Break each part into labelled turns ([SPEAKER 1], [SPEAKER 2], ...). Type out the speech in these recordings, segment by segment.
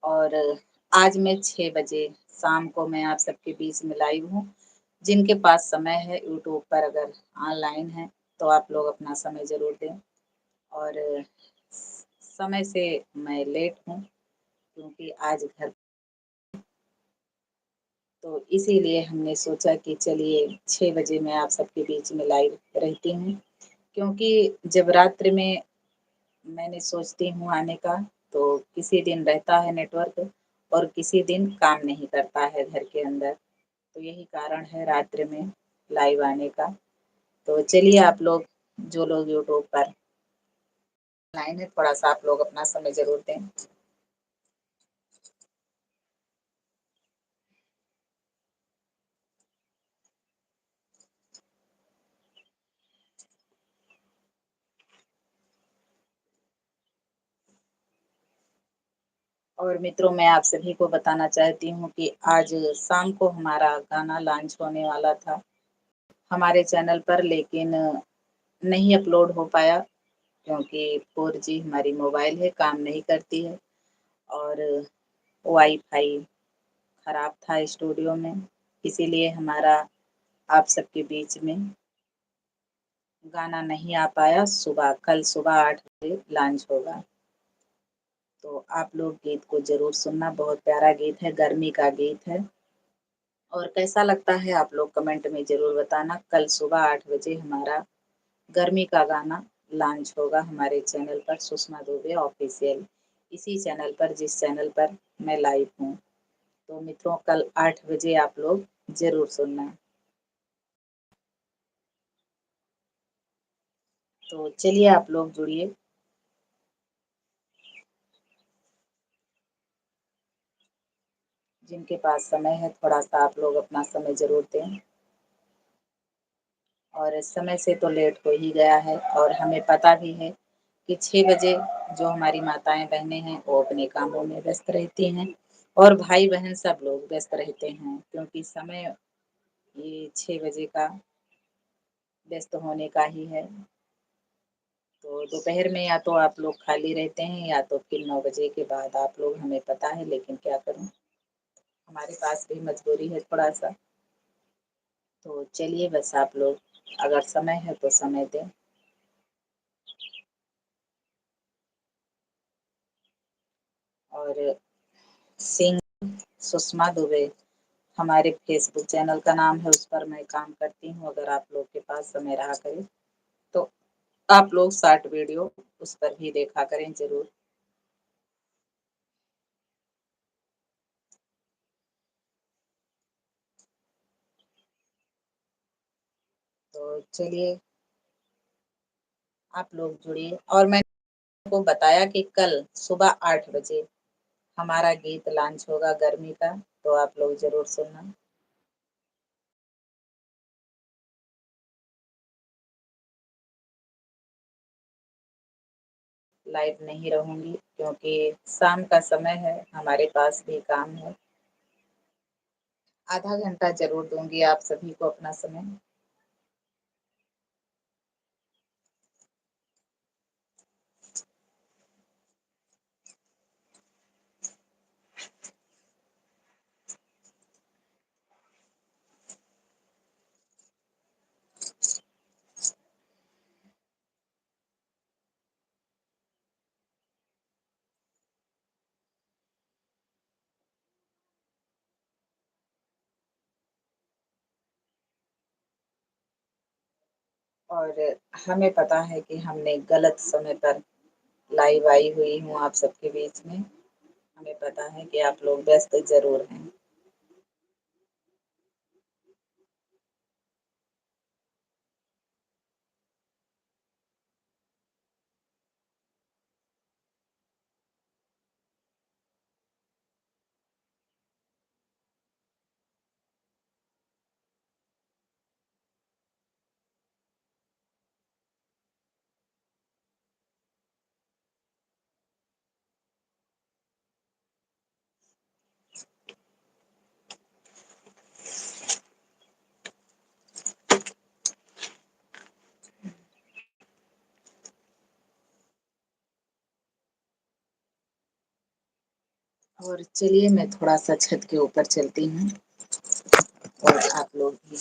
[SPEAKER 1] और आज मैं 6 बजे शाम को मैं आप सबके बीच में लाइव हूँ। जिनके पास समय है यूट्यूब पर अगर ऑनलाइन हैं, तो आप लोग अपना समय ज़रूर दें और समय से मैं लेट हूँ क्योंकि आज घर तो इसीलिए हमने सोचा कि चलिए 6 बजे मैं आप सबके बीच में लाइव रहती हूँ। क्योंकि जब रात्रि में मैंने सोचती हूँ आने का, तो किसी दिन रहता है नेटवर्क और किसी दिन काम नहीं करता है घर के अंदर। तो यही कारण है रात्रि में लाइव आने का। तो चलिए आप लोग जो लोग यूट्यूब पर लाइन है, थोड़ा-सा आप लोग अपना समय ज़रूर दें। और मित्रों मैं आप सभी को बताना चाहती हूँ कि आज शाम को हमारा गाना लॉन्च होने वाला था हमारे चैनल पर, लेकिन नहीं अपलोड हो पाया क्योंकि 4G हमारी मोबाइल है, काम नहीं करती है और वाईफ़ाई खराब था स्टूडियो में, इसीलिए हमारा आप सबके बीच में गाना नहीं आ पाया। कल सुबह 8 बजे लॉन्च होगा। तो आप लोग गीत को ज़रूर सुनना, बहुत प्यारा गीत है, गर्मी का गीत है। और कैसा लगता है आप लोग कमेंट में ज़रूर बताना। कल सुबह 8 बजे हमारा गर्मी का गाना लॉन्च होगा हमारे चैनल पर सुषमा दुबे ऑफ़िशियल, इसी चैनल पर जिस चैनल पर मैं लाइव हूँ। तो मित्रों कल 8 बजे आप लोग ज़रूर सुनना। तो चलिए आप लोग जुड़िए। जिनके पास समय है थोड़ा-सा आप लोग अपना समय ज़रूर दें। और समय से तो लेट हो ही गया है और हमें पता भी है कि 6 बजे जो हमारी माताएँ-बहनें हैं, वो अपने कामों में व्यस्त रहती हैं और भाई-बहन सब लोग व्यस्त रहते हैं क्योंकि समय ये 6 बजे का व्यस्त होने का ही है। तो दोपहर में या तो आप लोग खाली रहते हैं या तो फिर 9 बजे के बाद आप लोग, हमें पता है लेकिन क्या करूँ? हमारे पास भी मजबूरी है थोड़ा-सा। तो चलिए बस आप लोग अगर समय है तो समय दें। और सिंह सुषमा दुबे हमारे फेसबुक चैनल का नाम है, उस पर मैं काम करती हूँ। अगर आप लोग के पास समय रहा करे, तो आप लोग शॉर्ट वीडियो उस पर भी देखा करें ज़रूर। तो चलिए आप लोग जुड़िए और मैंने आपको बताया कि कल सुबह 8 बजे हमारा गीत लॉन्च होगा गर्मी का, तो आप लोग ज़रूर सुनना। लाइव नहीं रहूँगी क्योंकि शाम का समय है, हमारे पास भी काम है। आधा घंटा ज़रूर दूँगी आप सभी को अपना समय। और हमें पता है कि हमने गलत समय पर लाइव आई हुई हूँ आप सबके बीच में। हमें पता है कि आप लोग व्यस्त ज़रूर हैं। और चलिए मैं थोड़ा-सा छत के ऊपर चलती हूँ और आप लोग भी।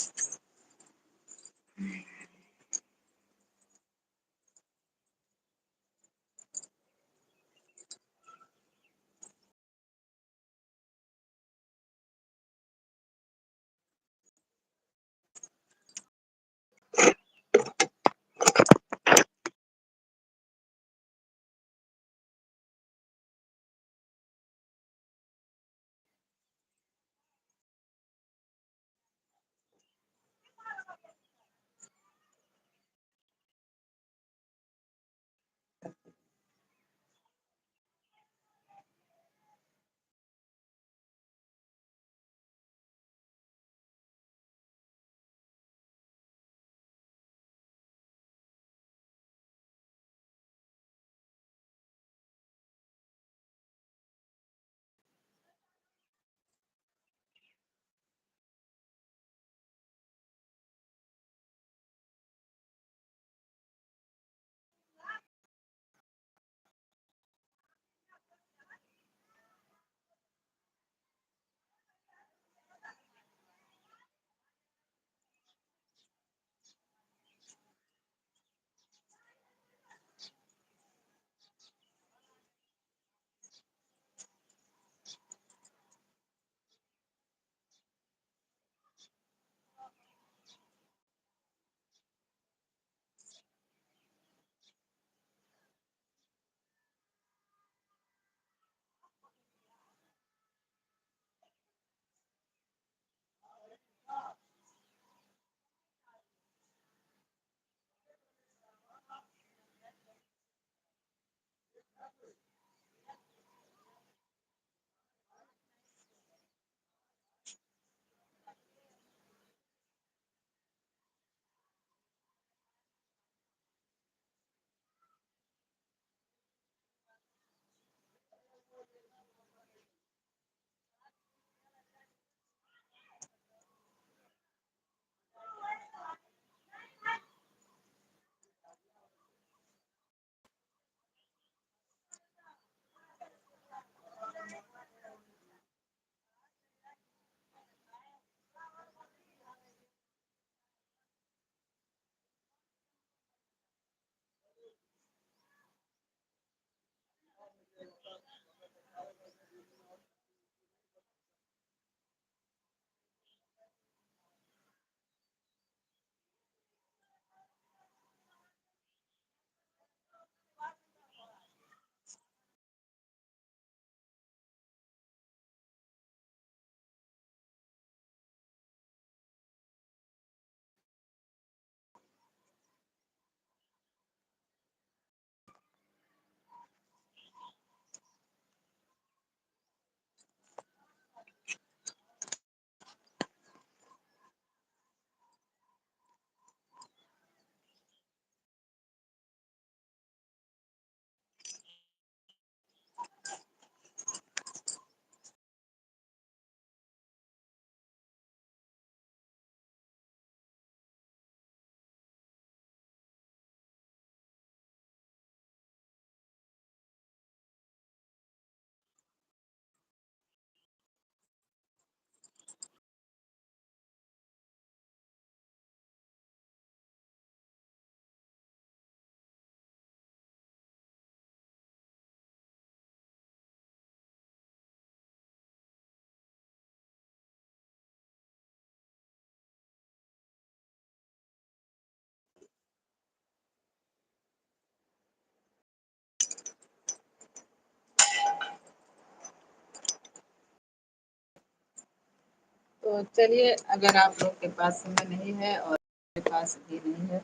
[SPEAKER 1] तो चलिए अगर आप लोग के पास समय नहीं है और मेरे पास भी नहीं है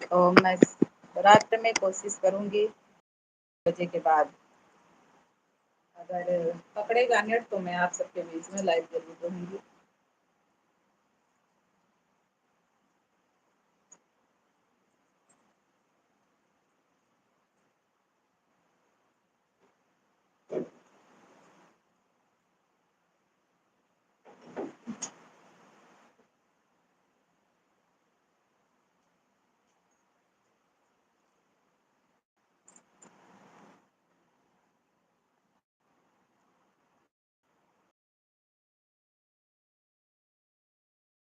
[SPEAKER 1] तो मैं रात में कोशिश करूँगी बजे के बाद अगर पकड़ेगा नेट तो मैं आप सबके बीच में लाइव ज़रूर रहूँगी।